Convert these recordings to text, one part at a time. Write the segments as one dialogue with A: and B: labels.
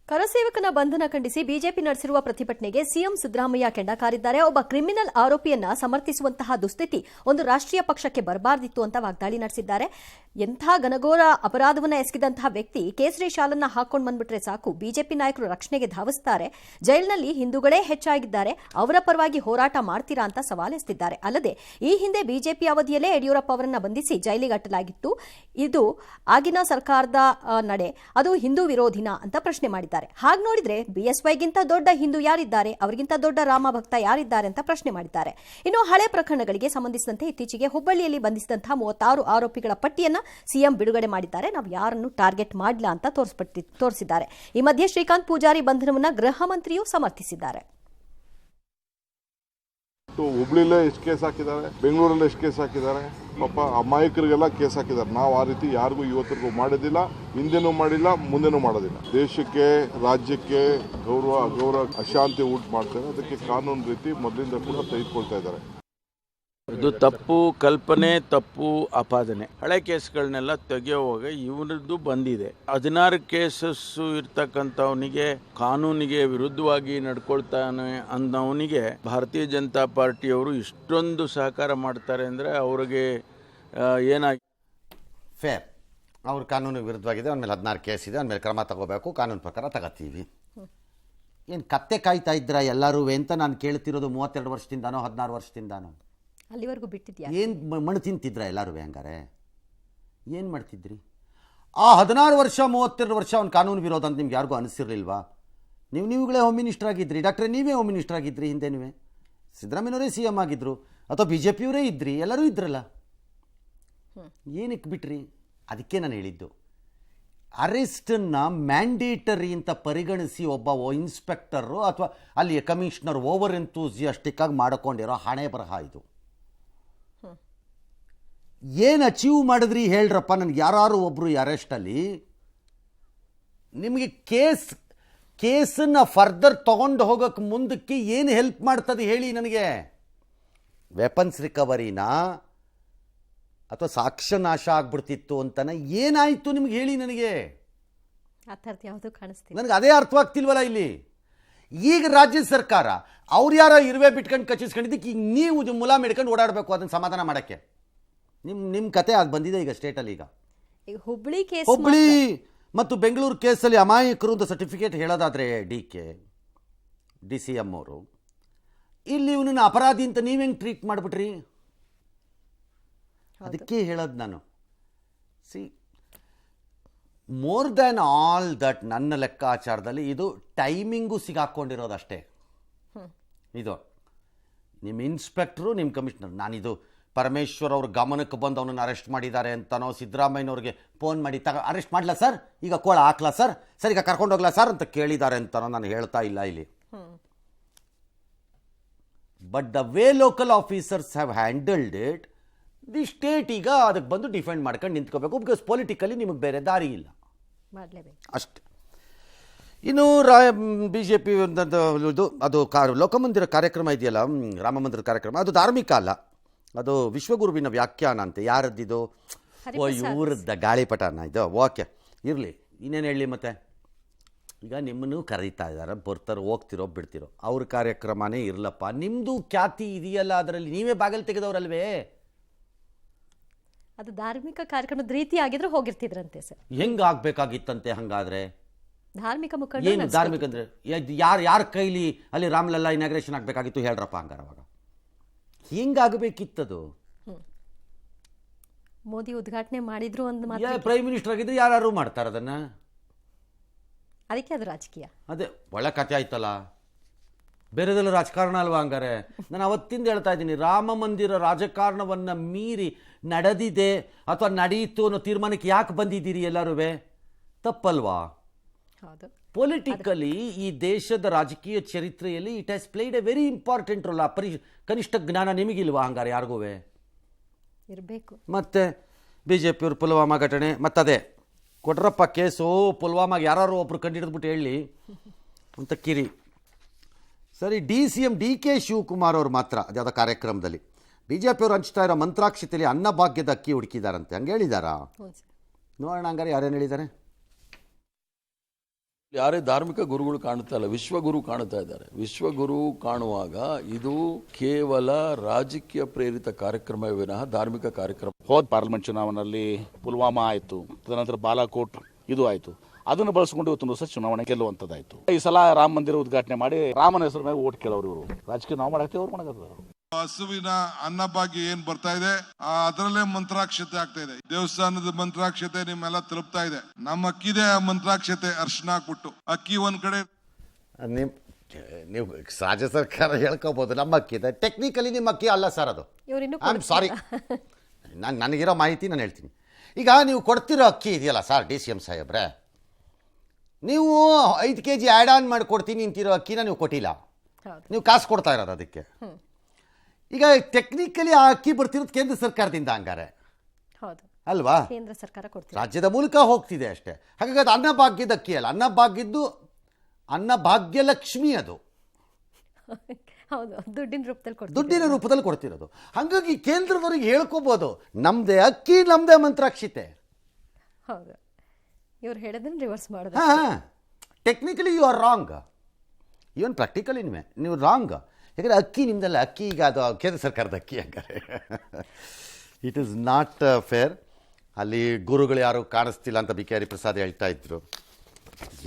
A: ಕರಸೇವಕನ ಬಂಧನ ಖಂಡಿಸಿ ಬಿಜೆಪಿ ನಡೆಸಿರುವ ಪ್ರತಿಭಟನೆಗೆ ಸಿಎಂ ಸಿದ್ದರಾಮಯ್ಯ ಕೆಂಡ ಕಾರಿದ್ದಾರೆ. ಒಬ್ಬ ಕ್ರಿಮಿನಲ್ ಆರೋಪಿಯನ್ನ ಸಮರ್ಥಿಸುವಂತಹ ದುಸ್ಥಿತಿ ಒಂದು ರಾಷ್ಟ್ರೀಯ ಪಕ್ಷಕ್ಕೆ ಬರಬಾರದಿತ್ತು ಅಂತ ವಾಗ್ದಾಳಿ ನಡೆಸಿದ್ದಾರೆ. ಎಂಥ ಘನಘೋರ ಅಪರಾಧವನ್ನ ಎಸಗಿದಂತಹ ವ್ಯಕ್ತಿ ಕೇಸರಿ ಶಾಲನ್ನ ಹಾಕೊಂಡು ಬಂದ್ಬಿಟ್ರೆ ಸಾಕು, ಬಿಜೆಪಿ ನಾಯಕರು ರಕ್ಷಣೆಗೆ ಧಾವಿಸುತ್ತಾರೆ. ಜೈಲಿನಲ್ಲಿ ಹಿಂದೂಗಳೇ ಹೆಚ್ಚಾಗಿದ್ದಾರೆ, ಅವರ ಪರವಾಗಿ ಹೋರಾಟ ಮಾಡ್ತೀರಾ ಅಂತ ಸವಾಲೆಸೆದಿದ್ದಾರೆ. ಅಲ್ಲದೆ ಈ ಹಿಂದೆ ಬಿಜೆಪಿ ಅವಧಿಯಲ್ಲೇ ಯಡಿಯೂರಪ್ಪ ಅವರನ್ನ ಬಂಧಿಸಿ ಜೈಲಿಗೆ ಅಟ್ಟಲಾಗಿತ್ತು. ಇದು ಆಗಿನ ಸರ್ಕಾರದ ನಡೆ, ಅದು ಹಿಂದೂ ವಿರೋಧಿನ ಅಂತ ಪ್ರಶ್ನೆ ಮಾಡಿದ್ದಾರೆ. ಹಾಗೆ ನೋಡಿದ್ರೆ ಬಿಎಸ್ವೈಗಿಂತ ದೊಡ್ಡ ಹಿಂದೂ ಯಾರಿದ್ದಾರೆ, ಅವರಿಗಿಂತ ದೊಡ್ಡ ರಾಮ ಭಕ್ತ ಯಾರಿದ್ದಾರೆ ಅಂತ ಪ್ರಶ್ನೆ ಮಾಡಿದ್ದಾರೆ. ಇನ್ನು ಹಳೆ ಪ್ರಕರಣಗಳಿಗೆ ಸಂಬಂಧಿಸಿದಂತೆ ಇತ್ತೀಚೆಗೆ ಹುಬ್ಬಳ್ಳಿಯಲ್ಲಿ ಬಂಧಿಸಿದಂತಹ 36 ಆರೋಪಿಗಳ ಪಟ್ಟಿಯನ್ನ ಸಿಎಂ ಬಿಡುಗಡೆ ಮಾಡಿದ್ದಾರೆ. ನಾವು ಯಾರನ್ನು ಟಾರ್ಗೆಟ್ ಮಾಡಿಲ್ಲ ಅಂತ ತೋರಿಸಿದ್ದಾರೆ. ಈ ಮಧ್ಯೆ ಶ್ರೀಕಾಂತ್ ಪೂಜಾರಿ ಬಂಧನವನ್ನ ಗೃಹ ಮಂತ್ರಿಯೂ ಸಮರ್ಥಿಸಿದ್ದಾರೆ.
B: ಹುಬ್ಳಿಲೇ ಎಷ್ಟು ಕೇಸ್ ಹಾಕಿದ್ದಾರೆ, ಬೆಂಗಳೂರಲ್ಲಿ ಎಷ್ಟು ಕೇಸ್ ಹಾಕಿದ್ದಾರೆ, ಪಾಪ ಅಮಾಯಕರಿಗೆಲ್ಲ ಕೇಸ್ ಹಾಕಿದ್ದಾರೆ. ನಾವು ಆ ರೀತಿ ಯಾರಿಗೂ ಇವತ್ತಿಗೂ ಮಾಡೋದಿಲ್ಲ, ಹಿಂದೆನೂ ಮಾಡಿಲ್ಲ, ಮುಂದೆನೂ ಮಾಡೋದಿಲ್ಲ. ದೇಶಕ್ಕೆ ರಾಜ್ಯಕ್ಕೆ ಗೌರವ ಅಗೌರವ ಅಶಾಂತಿ ಉಂಟು ಮಾಡ್ತಾರೆ. ಅದಕ್ಕೆ ಕಾನೂನು ರೀತಿ ಮೊದಲಿಂದ ಕೂಡ ತೆಗೆದುಕೊಳ್ತಾ ಇದ್ದಾರೆ.
C: ಇದು ತಪ್ಪು ಕಲ್ಪನೆ, ತಪ್ಪು ಆಪಾದನೆ. ಹಳೆ ಕೇಸ್ಗಳನ್ನೆಲ್ಲ ತೆಗೆಯುವಾಗ ಇವರದ್ದು ಬಂದಿದೆ. 16 ಕೇಸಸ್ಸು ಇರ್ತಕ್ಕಂಥವನಿಗೆ ಕಾನೂನಿಗೆ ವಿರುದ್ಧವಾಗಿ ನಡ್ಕೊಳ್ತಾನೆ ಅನ್ನೋವನಿಗೆ ಭಾರತೀಯ ಜನತಾ ಪಾರ್ಟಿಯವರು ಇಷ್ಟೊಂದು ಸಹಕಾರ ಮಾಡ್ತಾರೆ ಅಂದರೆ ಅವ್ರಿಗೆ ಏನಾಗಿ
D: ಫೇರ್. ಅವ್ರ ಕಾನೂನಿಗೆ ವಿರುದ್ಧವಾಗಿದೆ, ಅವನ ಮೇಲೆ 16 ಕೇಸ್ ಇದೆ, ಅವನ ಮೇಲೆ ಕ್ರಮ ತಗೋಬೇಕು, ಕಾನೂನು ಪ್ರಕಾರ ತಗೋತೀವಿ. ಏನು ಕತ್ತೆ ಕಾಯ್ತಾ ಇದ್ರ ಎಲ್ಲರೂ ಅಂತ ನಾನು ಕೇಳ್ತಿರೋದು 32 ವರ್ಷದಿಂದಾನೋ 16 ವರ್ಷದಿಂದಾನೋ.
A: ಅಲ್ಲಿವರೆಗೂ ಬಿಟ್ಟಿದ್ಯಾ?
D: ಏನು ಮಣ್ಣು ತಿಂತಿದ್ರ ಎಲ್ಲರೂ ಹಂಗಾರೆ? ಏನು ಮಾಡ್ತಿದ್ರಿ? ಆ 16 ವರ್ಷ 32 ವರ್ಷ ಅವ್ನು ಕಾನೂನು ವಿರೋಧ ಅಂತ ನಿಮ್ಗೆ ಯಾರಿಗೂ ಅನಿಸಿರ್ಲಿಲ್ವಾ? ನೀವುಗಳೇ ಹೋಮ್ ಮಿನಿಸ್ಟರ್ ಆಗಿದ್ರಿ, ಡಾಕ್ಟ್ರೆ ನೀವೇ ಹೋಮ್ ಮಿನಿಸ್ಟರ್ ಆಗಿದ್ರಿ, ಹಿಂದೆನೂ ಸಿದ್ದರಾಮಯ್ಯನವರೇ ಸಿ ಎಮ್ ಆಗಿದ್ರು, ಅಥವಾ ಬಿ ಜೆ ಪಿಯವರೇ ಇದ್ರಿ, ಎಲ್ಲರೂ ಇದ್ರಲ್ಲ, ಏನಕ್ಕೆ ಬಿಟ್ರಿ? ಅದಕ್ಕೆ ನಾನು ಹೇಳಿದ್ದು, ಅರೆಸ್ಟನ್ನು ಮ್ಯಾಂಡೇಟರಿ ಅಂತ ಪರಿಗಣಿಸಿ ಒಬ್ಬ ಇನ್ಸ್ಪೆಕ್ಟರು ಅಥವಾ ಅಲ್ಲಿ ಕಮಿಷನರ್ ಓವರ್ ಎಂತೂಸಿಯಾಸ್ಟಿಕ್ ಆಗಿ ಮಾಡಿಕೊಂಡಿರೋ ಹಣೆ ಬರಹ ಇದು. ಏನು ಅಚೀವ್ ಮಾಡಿದ್ರಿ ಹೇಳ್ರಪ್ಪ ನನಗೆ. ಯಾರು ಒಬ್ಬರು ಅರೆಸ್ಟಲ್ಲಿ ನಿಮಗೆ ಕೇಸನ್ನು ಫರ್ದರ್ ತೊಗೊಂಡು ಹೋಗೋಕ್ಕೆ ಮುಂದಕ್ಕೆ ಏನು ಹೆಲ್ಪ್ ಮಾಡ್ತದೆ ಹೇಳಿ ನನಗೆ? ವೆಪನ್ಸ್ ರಿಕವರಿನಾ ಅಥವಾ ಸಾಕ್ಷ್ಯ ನಾಶ ಆಗ್ಬಿಡ್ತಿತ್ತು ಅಂತಾನೆ? ಏನಾಯಿತು ನಿಮ್ಗೆ ಹೇಳಿ ನನಗೆ. ನನಗೆ ಅದೇ ಅರ್ಥವಾಗ್ತಿಲ್ವಲ್ಲ ಇಲ್ಲಿ. ಈಗ ರಾಜ್ಯ ಸರ್ಕಾರ ಅವ್ರು ಯಾರೋ ಇರುವೆ ಬಿಟ್ಕೊಂಡು ಕಚ್ಚಿಸ್ಕೊಂಡಿದ್ದಕ್ಕೆ ಈಗ ನೀವು ಮುಲಾಮ್ ಹಿಡ್ಕೊಂಡು ಓಡಾಡಬೇಕು ಅದನ್ನು ಸಮಾಧಾನ ಮಾಡೋಕ್ಕೆ. ನಿಮ್ಮ ಕತೆ ಅದು ಬಂದಿದೆ ಈಗ ಸ್ಟೇಟಲ್ಲಿ. ಈಗ ಹುಬ್ಳಿ ಮತ್ತು ಬೆಂಗಳೂರು ಕೇಸಲ್ಲಿ ಅಮಾಯಕರು ಅಂತ ಸರ್ಟಿಫಿಕೇಟ್ ಹೇಳೋದಾದರೆ ಡಿ ಸಿ ಎಮ್ ಅವರು, ಇಲ್ಲಿ ಇವನನ್ನು ಅಪರಾಧಿ ಅಂತ ನೀವೆಂಗೆ ಟ್ರೀಟ್ ಮಾಡಿಬಿಟ್ರಿ? ಅದಕ್ಕೆ ಹೇಳೋದು ನಾನು, C more than all that ನನ್ನ ಲೆಕ್ಕಾಚಾರದಲ್ಲಿ ಇದು ಟೈಮಿಂಗು ಸಿಗಾಕೊಂಡಿರೋದಷ್ಟೇ. ಇದು ನಿಮ್ಮ ಇನ್ಸ್ಪೆಕ್ಟ್ರು, ನಿಮ್ಮ ಕಮಿಷನರ್, ನಾನಿದು ಪರಮೇಶ್ವರ್ ಅವ್ರ ಗಮನಕ್ಕೆ ಬಂದು ಅವನನ್ನು ಅರೆಸ್ಟ್ ಮಾಡಿದ್ದಾರೆ ಅಂತನೋ, ಸಿದ್ದರಾಮಯ್ಯನವ್ರಿಗೆ ಫೋನ್ ಮಾಡಿ ಅರೆಸ್ಟ್ ಮಾಡಲ ಸರ್, ಈಗ ಕೋಳ ಹಾಕ್ಲಾ ಸರ್, ಸರ್ ಈಗ ಕರ್ಕೊಂಡು ಹೋಗ್ಲಾ ಸರ್ ಅಂತ ಕೇಳಿದ್ದಾರೆ ಅಂತನೋ ನಾನು ಹೇಳ್ತಾ ಇಲ್ಲ ಇಲ್ಲಿ. But the way local officers have handled it, the state ಈಗ ಅದಕ್ಕೆ ಬಂದು ಡಿಫೆಂಡ್ ಮಾಡ್ಕೊಂಡು ನಿಂತ್ಕೋಬೇಕು. ಬಿಕಾಸ್ ಪೊಲಿಟಿಕಲಿ ನಿಮಗೆ ಬೇರೆ ದಾರಿ ಇಲ್ಲ ಅಷ್ಟೆ. ಇನ್ನು ಬಿ ಜೆ ಪಿ ಇದು ಅದು ಲೋಕಮಂದಿರ ಕಾರ್ಯಕ್ರಮ ಇದೆಯಲ್ಲ, ರಾಮ ಮಂದಿರ ಕಾರ್ಯಕ್ರಮ, ಅದು ಧಾರ್ಮಿಕ ಅಲ್ಲ, ಅದು ವಿಶ್ವಗುರುವಿನ ವ್ಯಾಖ್ಯಾನ ಅಂತೆ. ಯಾರದ್ದಿದು? ಓ ಇವ್ರದ್ದ ಗಾಳಿಪಟನ ಇದು. ಓಕೆ ಇರಲಿ, ಇನ್ನೇನು ಹೇಳಲಿ. ಮತ್ತೆ ಈಗ ನಿಮ್ಮನ್ನು ಕರೀತಾ ಇದ್ದಾರೆ, ಬರ್ತಾರೋ ಹೋಗ್ತಿರೋ ಬಿಡ್ತಿರೋ, ಅವ್ರ ಕಾರ್ಯಕ್ರಮನೇ ಇರಲಪ್ಪ. ನಿಮ್ಮದು ಖ್ಯಾತಿ ಇದೆಯಲ್ಲ, ಅದರಲ್ಲಿ ನೀವೇ ಬಾಗಿಲು ತೆಗೆದವ್ರಲ್ವೇ?
A: ಅದು ಧಾರ್ಮಿಕ ಕಾರ್ಯಕ್ರಮದ ರೀತಿ ಆಗಿದ್ರೆ ಹೋಗಿರ್ತಿದ್ರಂತೆ ಸರ್.
D: ಹೆಂಗೆ ಆಗಬೇಕಾಗಿತ್ತಂತೆ ಹಂಗಾದ್ರೆ?
A: ಧಾರ್ಮಿಕ ಮುಖಂಡ
D: ಏನು ಧಾರ್ಮಿಕ ಅಂದರೆ ಯಾರ ಕೈಲಿ ಅಲ್ಲಿ ರಾಮ್ಲಲ್ಲಾ ಇನಾಗ್ರೇಷನ್ ಆಗಬೇಕಾಗಿತ್ತು ಹೇಳ್ರಪ್ಪ ಹಂಗಾರೆ? ಅವಾಗ ಹೆಂಗಾಗಬೇಕಿತ್ತದು?
A: ಮೋದಿ ಉದ್ಘಾಟನೆ ಮಾಡಿದ್ರು ಒಂದು
D: ಪ್ರೈಮ್ ಮಿನಿಸ್ಟರ್ ಆಗಿದ್ರೆ ಯಾರು ಮಾಡ್ತಾರೆ ಅದನ್ನ?
A: ಅದಕ್ಕೆ ಅದು ರಾಜಕೀಯ.
D: ಅದೇ ಒಳ್ಳೆ ಕಥೆ ಆಯ್ತಲ್ಲ, ಬೇರೆದೆಲ್ಲ ರಾಜಕಾರಣ ಅಲ್ವಾ ಹಂಗಾರೆ? ನಾನು ಅವತ್ತಿಂದ ಹೇಳ್ತಾ ಇದ್ದೀನಿ, ರಾಮ ಮಂದಿರ ರಾಜಕಾರಣವನ್ನು ಮೀರಿ ನಡೆದಿದೆ ಅಥವಾ ನಡೆಯಿತು ಅನ್ನೋ ತೀರ್ಮಾನಕ್ಕೆ ಯಾಕೆ ಬಂದಿದ್ದೀರಿ ಎಲ್ಲರೂ? ತಪ್ಪಲ್ವಾ? ಪೊಲಿಟಿಕಲಿ ಈ ದೇಶದ ರಾಜಕೀಯ ಚರಿತ್ರೆಯಲ್ಲಿ it has played A very important role. ಕನಿಷ್ಠ ಜ್ಞಾನ ನಿಮಗಿಲ್ವಾ ಹಂಗಾರೆ ಯಾರಿಗೂ?
A: ಇರಬೇಕು.
D: ಮತ್ತೆ ಬಿ ಜೆ ಪಿಯವರು ಪುಲ್ವಾಮಾ ಘಟನೆ, ಮತ್ತದೇ ಕೊಟ್ರಪ್ಪ ಕೇಸು, ಪುಲ್ವಾಮಾಗೆ ಯಾರು ಒಬ್ರು ಕಂಡಿಡಿದ್ಬಿಟ್ಟು ಹೇಳಿ ಅಂತ ಕಿರಿ. ಸರಿ, ಡಿ ಕೆ ಶಿವಕುಮಾರ್ ಅವರು ಮಾತ್ರ ಅದ್ಯಾವುದೋ ಕಾರ್ಯಕ್ರಮದಲ್ಲಿ ಬಿ ಜೆ ಪಿಯವರು ಹಂಚ್ತಾ ಇರೋ ಮಂತ್ರಾಕ್ಷತೆಯಲ್ಲಿ ಅನ್ನಭಾಗ್ಯದ ಅಕ್ಕಿ ಹುಡುಕಿದಾರಂತೆ. ಹಂಗೆ ಹೇಳಿದಾರಾ? ನೋಡೋಣ ಹಂಗಾರೆ ಯಾರೇನು ಹೇಳಿದ್ದಾರೆ.
E: ಯಾರೇ ಧಾರ್ಮಿಕ ಗುರುಗಳು ಕಾಣ್ತಾ ಇಲ್ಲ, ವಿಶ್ವಗುರು ಕಾಣ್ತಾ ಇದ್ದಾರೆ. ವಿಶ್ವಗುರು ಕಾಣುವಾಗ ಇದು ಕೇವಲ ರಾಜಕೀಯ ಪ್ರೇರಿತ ಕಾರ್ಯಕ್ರಮ ವಿನಃ ಧಾರ್ಮಿಕ ಕಾರ್ಯಕ್ರಮ.
F: ಹೋದ ಪಾರ್ಲಿಮೆಂಟ್ ಚುನಾವಣೆಯಲ್ಲಿ ಪುಲ್ವಾಮಾ ಆಯಿತು, ತದನಂತರ ಬಾಲಾಕೋಟ್ ಇದು ಆಯಿತು. ಅದನ್ನು ಬಳಸಿಕೊಂಡು ಇವತ್ತೊಂದು ವರ್ಷ ಚುನಾವಣೆ ಗೆಲ್ಲುವಂಥದ್ದಾಯಿತು. ಈ ಸಲ ರಾಮ ಮಂದಿರ ಉದ್ಘಾಟನೆ ಮಾಡಿ ರಾಮನ ಹೆಸರು ಮೇಲೆ ಓಟ್ ಕೇಳೋರು ಇವರು. ರಾಜಕೀಯ ನಾವು ಮಾಡಾಕ್ತೇವೆ, ಅವ್ರು ಮಾಡಾಕತ್ತವರು.
B: ಹಸುವಿನ ಅನ್ನಭಾಗ್ಯ ಏನ್ ಬರ್ತಾ ಇದೆ ಅದರಲ್ಲೇ ಮಂತ್ರಾಕ್ಷತೆ ಆಗ್ತಾ ಇದೆ. ದೇವಸ್ಥಾನದ ಮಂತ್ರಾಕ್ಷತೆ ನಿಮ್ಮೆಲ್ಲ ತಲುಪ್ತಾ ಇದೆ. ನಮ್ಮ ಅಕ್ಕಿದೆ ಮಂತ್ರಾಕ್ಷತೆ ಅರ್ಶನ ಹಾಕ್ಬಿಟ್ಟು ಅಕ್ಕಿ ಒಂದ್ ಕಡೆ
D: ನೀವು ರಾಜ್ಯ ಸರ್ಕಾರ ಹೇಳ್ಕೋಬಹುದು ನಮ್ಮ ಅಕ್ಕಿ ಇದೆ, ಟೆಕ್ನಿಕಲಿ ನಿಮ್ಮ ಅಕ್ಕಿ ಅಲ್ಲ ಸರ್ ಅದು. ಐ ಆಮ್ ಸಾರಿ, ನನಗಿರೋ ಮಾಹಿತಿ ನಾನು ಹೇಳ್ತೀನಿ. ಈಗ ನೀವು ಕೊಡ್ತಿರೋ ಅಕ್ಕಿ ಇದೆಯಲ್ಲ ಸರ್ DCM ಸಾಹೇಬ್ರೆ, ನೀವು 5 kg ಆ್ಯಡ್ ಆನ್ ಮಾಡಿ ಕೊಡ್ತೀನಿ ಅಂತಿರೋ ಅಕ್ಕಿನ ನೀವು ಕೊಟ್ಟಿಲ್ಲ, ನೀವು ಕಾಸು ಕೊಡ್ತಾ ಇರೋದು ಅದಕ್ಕೆ. ಈಗ ಟೆಕ್ನಿಕಲಿ ಆ ಅಕ್ಕಿ ಬರ್ತಿರೋದು ಕೇಂದ್ರ ಸರ್ಕಾರದಿಂದ ಹಂಗಾರೆ ಅಲ್ವಾ,
A: ಕೇಂದ್ರ ಸರ್ಕಾರ ಕೊಡ್ತಿದೆ,
D: ರಾಜ್ಯದ ಮೂಲಕ ಹೋಗ್ತಿದೆ ಅಷ್ಟೇ. ಹಾಗಾಗಿ ಅದು ಅನ್ನಭಾಗ್ಯದ ಅಕ್ಕಿ ಅಲ್ಲ, ಅನ್ನಭಾಗ್ಯದ್ದು ಅನ್ನಭಾಗ್ಯಲಕ್ಷ್ಮಿ, ಅದು
A: ಹೌದು,
D: ದುಡ್ಡಿನ ರೂಪದಲ್ಲಿ ಕೊಡ್ತಿರೋದು. ಹಾಗಾಗಿ ಕೇಂದ್ರದವರಿಗೆ ಹೇಳ್ಕೋಬಹುದು ನಮ್ದೇ ಅಕ್ಕಿ ನಮ್ದೇ ಮಂತ್ರಾಕ್ಷತೆ.
A: ಹೌದು, ಇವ್ರು ಹೇಳೋದನ್ನ ರಿವರ್ಸ್ ಮಾಡೋದು.
D: Technically you are wrong, even practically ನೀವು ರಾಂಗ್. ಯಾಕಂದರೆ ಅಕ್ಕಿ ನಿಮ್ದಲ್ಲ, ಅಕ್ಕಿ ಈಗ ಅದು ಕೇಂದ್ರ ಸರ್ಕಾರದ ಅಕ್ಕಿ ಹಂಗಾರೆ. It is not fair. ಅಲ್ಲಿ ಗುರುಗಳು ಯಾರು ಕಾಣಿಸ್ತಿಲ್ಲ ಅಂತ BK ಹರಿಪ್ರಸಾದ್ ಹೇಳ್ತಾ ಇದ್ರು.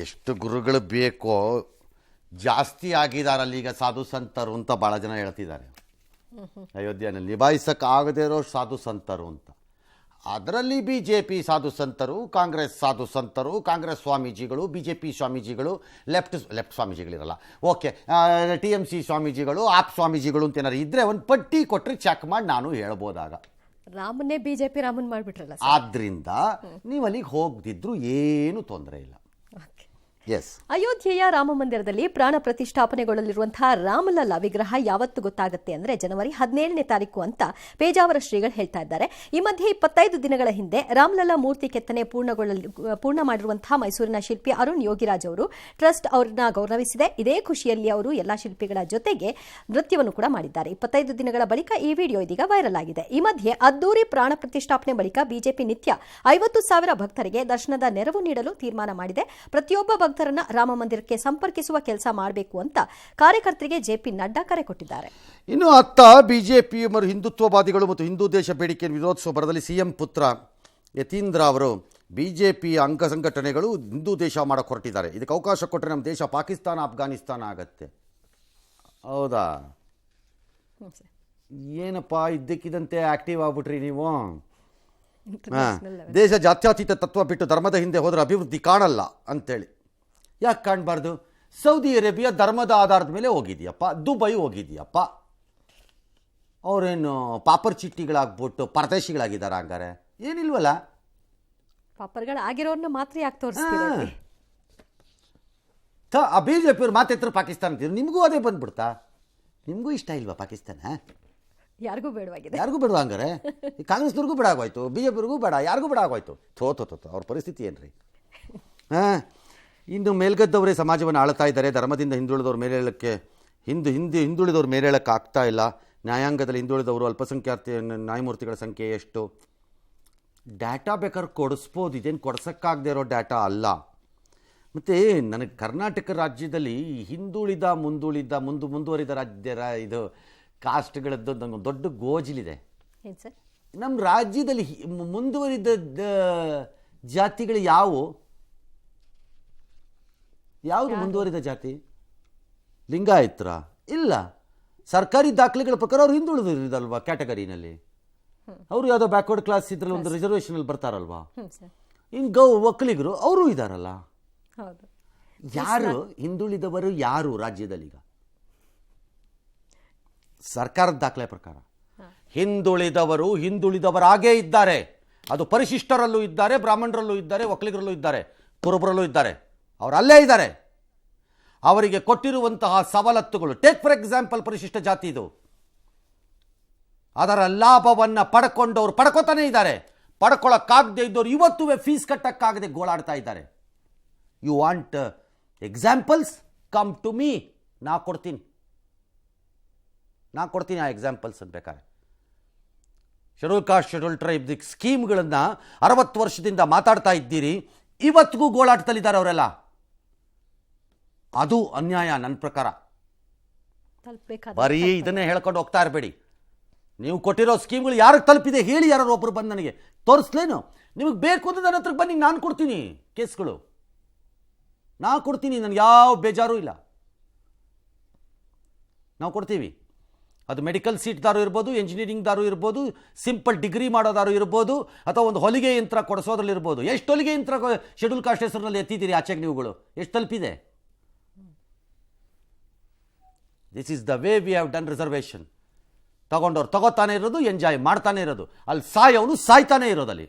D: ಎಷ್ಟು ಗುರುಗಳು ಬೇಕೋ ಜಾಸ್ತಿ ಆಗಿದಾರಲ್ಲಿ ಈಗ ಸಾಧು ಸಂತರು ಅಂತ ಭಾಳ ಜನ ಹೇಳ್ತಿದ್ದಾರೆ. ಅಯೋಧ್ಯೆಯಲ್ಲಿ ನಿಭಾಯಿಸೋಕ್ಕಾಗದೇ ಇರೋ ಸಾಧು ಸಂತರು ಅಂತ. ಅದರಲ್ಲಿ BJP ಸಾಧು ಸಂತರು, ಕಾಂಗ್ರೆಸ್ ಸಾಧು ಸಂತರು, ಕಾಂಗ್ರೆಸ್ ಸ್ವಾಮೀಜಿಗಳು, BJP ಸ್ವಾಮೀಜಿಗಳು, ಲೆಫ್ಟ್ ಸ್ವಾಮೀಜಿಗಳಿರಲ್ಲ, ಓಕೆ, TMC ಸ್ವಾಮೀಜಿಗಳು, ಆಪ್ ಸ್ವಾಮೀಜಿಗಳು ಅಂತ ಏನಾರು ಇದ್ದರೆ ಒಂದು ಪಟ್ಟಿ ಕೊಟ್ಟರೆ ಚೆಕ್ ಮಾಡಿ ನಾನು ಹೇಳ್ಬೋದಾಗ.
A: ರಾಮನ್ನೇ BJP ರಾಮನ್ ಮಾಡಿಬಿಟ್ರಲ್ಲ.
D: ಆದ್ದರಿಂದ ನೀವು ಅಲ್ಲಿಗೆ ಹೋಗದಿದ್ರು ಏನು ತೊಂದರೆ ಇಲ್ಲ.
A: ಅಯೋಧ್ಯೆಯ ರಾಮ ಮಂದಿರದಲ್ಲಿ ಪ್ರಾಣ ಪ್ರತಿಷ್ಠಾಪನೆಗೊಳ್ಳಲಿರುವಂತಹ ರಾಮಲಲ್ಲಾ ವಿಗ್ರಹ ಯಾವತ್ತು ಗೊತ್ತಾಗುತ್ತೆ ಅಂದ್ರೆ ಜನವರಿ 17ನೇ ತಾರೀಕು ಅಂತ ಪೇಜಾವರ ಶ್ರೀಗಳು ಹೇಳ್ತಾ ಇದ್ದಾರೆ. ಈ ಮಧ್ಯೆ 25 ದಿನಗಳ ಹಿಂದೆ ರಾಮಲಲ್ಲಾ ಮೂರ್ತಿ ಕೆತ್ತನೆ ಪೂರ್ಣ ಮಾಡಿರುವಂತಹ ಮೈಸೂರಿನ ಶಿಲ್ಪಿ ಅರುಣ್ ಯೋಗಿರಾಜ್ ಅವರು ಟ್ರಸ್ಟ್ ಅವರನ್ನ ಗೌರವಿಸಿದೆ. ಇದೇ ಖುಷಿಯಲ್ಲಿ ಅವರು ಎಲ್ಲಾ ಶಿಲ್ಪಿಗಳ ಜೊತೆಗೆ ನೃತ್ಯವನ್ನು ಕೂಡ ಮಾಡಿದ್ದಾರೆ. 25 ದಿನಗಳ ಬಳಿಕ ಈ ವಿಡಿಯೋ ಇದೀಗ ವೈರಲ್ ಆಗಿದೆ. ಈ ಮಧ್ಯೆ ಅದ್ದೂರಿ ಪ್ರಾಣ ಪ್ರತಿಷ್ಠಾಪನೆ ಬಳಿಕ ಬಿಜೆಪಿ ನಿತ್ಯ 50,000 ಭಕ್ತರಿಗೆ ದರ್ಶನದ ನೆರವು ನೀಡಲು ತೀರ್ಮಾನ ಮಾಡಿದೆ. ಪ್ರತಿಯೊಬ್ಬ ಭಕ್ತರನ್ನ ರಾಮ ಮಂದಿರಕ್ಕೆ ಸಂಪರ್ಕಿಸುವ ಕೆಲಸ ಮಾಡಬೇಕು ಅಂತ ಕಾರ್ಯಕರ್ತರಿಗೆ JP ನಡ್ಡಾ ಕರೆ ಕೊಟ್ಟಿದ್ದಾರೆ.
D: ಇನ್ನು ಅತ್ತ ಬಿಜೆಪಿ ಹಿಂದುತ್ವವಾದಿಗಳು ಮತ್ತು ಹಿಂದೂ ದೇಶ ಬೇಡಿಕೆಯನ್ನು ವಿರೋಧಿಸುವ ಬರದಲ್ಲಿ CM ಪುತ್ರ ಯತೀಂದ್ರ ಅವರು ಬಿಜೆಪಿ ಅಂಗ ಸಂಘಟನೆಗಳು ಹಿಂದೂ ದೇಶ ಮಾಡಕ್ಕೆ ಹೊರಟಿದ್ದಾರೆ. ಇದಕ್ಕೆ ಅವಕಾಶ ಕೊಟ್ಟರೆ ನಮ್ಮ ದೇಶ ಪಾಕಿಸ್ತಾನ ಅಫ್ಘಾನಿಸ್ತಾನ ಆಗತ್ತೆ. ಹೌದಾ? ಏನಪ್ಪ ಇದ್ದಕ್ಕಿದ್ದಂತೆ ಆಕ್ಟಿವ್ ಆಗ್ಬಿಟ್ರಿ ನೀವು. ದೇಶ ಜಾತ್ಯತೀತ ತತ್ವ ಬಿಟ್ಟು ಧರ್ಮದ ಹಿಂದೆ ಹೋದ್ರೆ ಅಭಿವೃದ್ಧಿ ಕಾಣಲ್ಲ ಅಂತೇಳಿ. ಯಾಕೆ ಕಾಣಬಾರ್ದು? ಸೌದಿ ಅರೇಬಿಯಾ ಧರ್ಮದ ಆಧಾರದ ಮೇಲೆ ಹೋಗಿದೆಯಪ್ಪ, ದುಬೈ ಹೋಗಿದೆಯಪ್ಪ, ಅವರೇನು ಪಾಪರ್ ಚಿಟ್ಟಿಗಳಾಗ್ಬಿಟ್ಟು ಪರದೇಶಿಗಳಾಗಿದ್ದಾರೆ ಹಂಗಾರೆ? ಏನಿಲ್ವಲ್ಲ,
A: ಪಾಪರ್ಗಳಾಗಿರೋರ್ನ ಮಾತ್ರ ಯಾಕೆ ತೋರಿಸ್ತೀರಿ?
D: ಆ BJP ಅವ್ರು ಮಾತೆತ್ತರು ಪಾಕಿಸ್ತಾನ ಅಂತಿದ್ರು, ನಿಮಗೂ ಅದೇ ಬಂದ್ಬಿಡ್ತಾ? ನಿಮಗೂ ಇಷ್ಟ ಇಲ್ವಾ ಪಾಕಿಸ್ತಾನ?
A: ಯಾರಿಗೂ ಬೇಡವಾಗಿದೆ.
D: ಯಾರಿಗೂ ಬೇಡ ಹಂಗಾರೆ? ಕಾಂಗ್ರೆಸ್ನವ್ರಿಗೂ ಬೇಡ ಆಗೋಯ್ತು, BJPವ್ರಿಗೂ ಬೇಡ, ಯಾರಿಗೂ ಬೇಡ ಆಗೋಯ್ತು. ಅವ್ರ ಪರಿಸ್ಥಿತಿ ಏನ್ರಿ? ಇನ್ನು ಮೇಲ್ಗದ್ದವರೇ ಸಮಾಜವನ್ನು ಆಳ್ತಾ ಇದ್ದಾರೆ. ಧರ್ಮದಿಂದ ಹಿಂದುಳಿದವ್ರ ಮೇಲೇಳಕ್ಕೆ ಹಿಂದುಳಿದವ್ರ ಮೇಲೇಳಕ್ಕೆ ಆಗ್ತಾ ಇಲ್ಲ. ನ್ಯಾಯಾಂಗದಲ್ಲಿ ಹಿಂದುಳಿದವರು ಅಲ್ಪಸಂಖ್ಯಾತ ನ್ಯಾಯಮೂರ್ತಿಗಳ ಸಂಖ್ಯೆ ಎಷ್ಟು? ಡಾಟಾ ಬೇಕಾದ್ರೆ ಕೊಡಿಸ್ಬೋದು, ಇದೇನು ಕೊಡ್ಸೋಕ್ಕಾಗದೇ ಇರೋ ಡಾಟಾ ಅಲ್ಲ. ಮತ್ತು ನನಗೆ ಕರ್ನಾಟಕ ರಾಜ್ಯದಲ್ಲಿ ಮುಂದುವರಿದ ರಾಜ್ಯದ ಇದು ಕಾಸ್ಟ್ಗಳದ್ದು ನನಗೊಂದು ದೊಡ್ಡ ಗೋಜಿಲಿದೆ. ನಮ್ಮ ರಾಜ್ಯದಲ್ಲಿ ಮುಂದುವರಿದ ಜಾತಿಗಳು ಯಾವುದು ಮುಂದುವರಿದ ಜಾತಿ? ಲಿಂಗಾಯತ್ರ ಇಲ್ಲ. ಸರ್ಕಾರಿ ದಾಖಲೆಗಳ ಪ್ರಕಾರ ಅವ್ರು ಹಿಂದುಳಿದಿರೋದಲ್ವಾ ಕ್ಯಾಟಗರಿನಲ್ಲಿ. ಅವರು ಯಾವುದೋ ಬ್ಯಾಕ್ವರ್ಡ್ ಕ್ಲಾಸ್ ಇದ್ರಲ್ಲಿ ಒಂದು ರಿಸರ್ವೇಷನಲ್ಲಿ ಬರ್ತಾರಲ್ವಾ. ಇನ್ನು ಒಕ್ಕಲಿಗರು ಅವರು ಇದ್ದಾರಲ್ಲ. ಯಾರು ಹಿಂದುಳಿದವರು ಯಾರು ರಾಜ್ಯದಲ್ಲಿ? ಈಗ ಸರ್ಕಾರದ ದಾಖಲೆ ಪ್ರಕಾರ ಹಿಂದುಳಿದವರು ಹಿಂದುಳಿದವರಾಗೇ ಇದ್ದಾರೆ. ಅದು ಪರಿಶಿಷ್ಟರಲ್ಲೂ ಇದ್ದಾರೆ, ಬ್ರಾಹ್ಮಣರಲ್ಲೂ ಇದ್ದಾರೆ, ಒಕ್ಕಲಿಗರಲ್ಲೂ ಇದ್ದಾರೆ, ಕುರುಬರಲ್ಲೂ ಇದ್ದಾರೆ. ಅವರು ಅಲ್ಲೇ ಇದ್ದಾರೆ. ಅವರಿಗೆ ಕೊಟ್ಟಿರುವಂತಹ ಸವಲತ್ತುಗಳು, ಟೇಕ್ ಫಾರ್ ಎಕ್ಸಾಂಪಲ್ ಪರಿಶಿಷ್ಟ ಜಾತಿ, ಇದು ಅದರ ಲಾಭವನ್ನು ಪಡ್ಕೊಂಡವ್ರು ಪಡ್ಕೋತಾನೆ ಇದ್ದಾರೆ. ಪಡ್ಕೊಳ್ಳೋಕ್ಕಾಗದೇ ಇದ್ದವ್ರು ಇವತ್ತು ಫೀಸ್ ಕಟ್ಟಕ್ಕಾಗದೆ ಗೋಳಾಡ್ತಾ ಇದ್ದಾರೆ. You want examples? Come to me, ನಾ ಕೊಡ್ತೀನಿ ಆ ಎಕ್ಸಾಂಪಲ್ಸ್ ಅಂತ. ಬೇಕಾದ್ರೆ ಶೆಡ್ಯೂಲ್ ಕಾಸ್ಟ್ ಶೆಡ್ಯೂಲ್ ಟ್ರೈಬ್ ಸ್ಕೀಮ್ಗಳನ್ನು 60 ವರ್ಷದಿಂದ ಮಾತಾಡ್ತಾ ಇದ್ದೀರಿ, ಇವತ್ತಿಗೂ ಗೋಳಾಡ್ತಲಿದ್ದಾರೆ ಅವರೆಲ್ಲ. ಅದು ಅನ್ಯಾಯ ನನ್ನ ಪ್ರಕಾರ.
A: ತಲುಪಬೇಕಾದ
D: ಬರೀ ಇದನ್ನೇ ಹೇಳ್ಕೊಂಡು ಹೋಗ್ತಾ ಇರಬೇಡಿ. ನೀವು ಕೊಟ್ಟಿರೋ ಸ್ಕೀಮ್ಗಳು ಯಾರಿಗೆ ತಲುಪಿದೆ ಹೇಳಿ, ಯಾರು ಒಬ್ಬರು ಬಂದು ನನಗೆ ತೋರಿಸ್ಲೇನು. ನಿಮಗೆ ಬೇಕು ಅಂದರೆ ನನ್ನ ಹತ್ರಕ್ಕೆ ಬನ್ನಿ, ನಾನು ಕೊಡ್ತೀನಿ ಕೇಸ್ಗಳು, ನಾ ಕೊಡ್ತೀನಿ, ನನಗೆ ಯಾವ ಬೇಜಾರೂ ಇಲ್ಲ, ನಾವು ಕೊಡ್ತೀವಿ. ಅದು ಮೆಡಿಕಲ್ ಸೀಟ್ದಾರು ಇರ್ಬೋದು, ಎಂಜಿನಿಯರಿಂಗ್ದಾರು ಇರ್ಬೋದು, ಸಿಂಪಲ್ ಡಿಗ್ರಿ ಮಾಡೋದಾರು ಇರ್ಬೋದು, ಅಥವಾ ಒಂದು ಹೊಲಿಗೆ ಯಂತ್ರ ಕೊಡಿಸೋದ್ರಲ್ಲಿ ಇರ್ಬೋದು. ಎಷ್ಟು ಹೊಲಿಗೆ ಯಂತ್ರ ಶೆಡ್ಯೂಲ್ ಕಾಸ್ಟ್ ಹೆಸರಿನಲ್ಲಿ ಎತ್ತಿದ್ದೀರಿ ಆಚೆಗೆ ನೀವುಗಳು? ಎಷ್ಟು ತಲುಪಿದೆ? This is the way we have done reservation. ತಗೊಂಡವ್ರು ತಗೋತಾನೆ ಇರೋದು, ಎಂಜಾಯ್ ಮಾಡ್ತಾನೆ ಇರೋದು, ಅಲ್ಲಿ ಸಾಯೋನು ಸಾಯ್ತಾನೆ ಇರೋದಲ್ಲಿ.